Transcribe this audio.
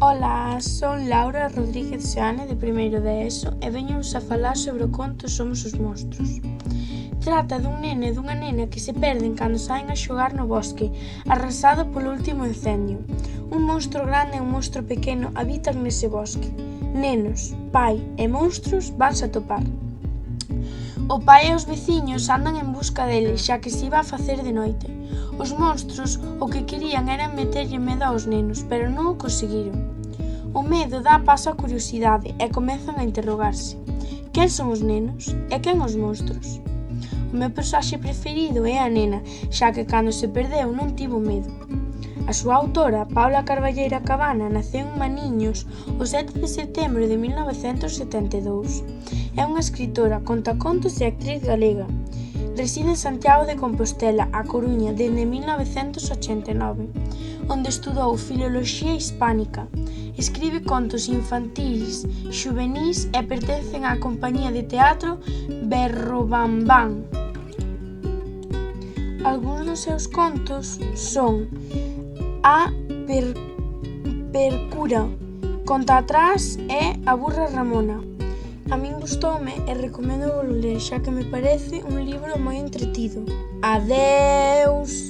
Ola, son Laura Rodríguez Seane de primeiro de ESO e veño-vos a falar sobre o conto Somos os monstros. Trata dun neno e dunha nena que se perden cando saen a xogar no bosque, arrasado polo último incendio. Un monstro grande e un monstro pequeno habitan nese bosque. Nenos, pai e monstros vanse a topar. O pai e os veciños andan en busca dele, xa que se iba a facer de noite. Os monstros o que querían era meterlle medo aos nenos, pero non o conseguiron. O medo dá paso á curiosidade e comezan a interrogarse. Quen son os nenos e quen os monstros? O meu personaxe preferido é a nena, xa que cando se perdeu non tivo medo. A súa autora, Paula Carballeira Cabana, naceu en Maniños o 7 de setembro de 1972. É unha escritora, contacontos e actriz galega. Reside en Santiago de Compostela, A Coruña, desde 1989, onde estudou Filoloxía Hispánica. Escribe contos infantís, xuvenís e pertencen á compañía de teatro Berrobambán. Algúns dos seus contos son A Percura, Conta atrás e A burra Ramona. A min gustoume e recomendo volo ler, xa que me parece un libro moi entretido. Adeus!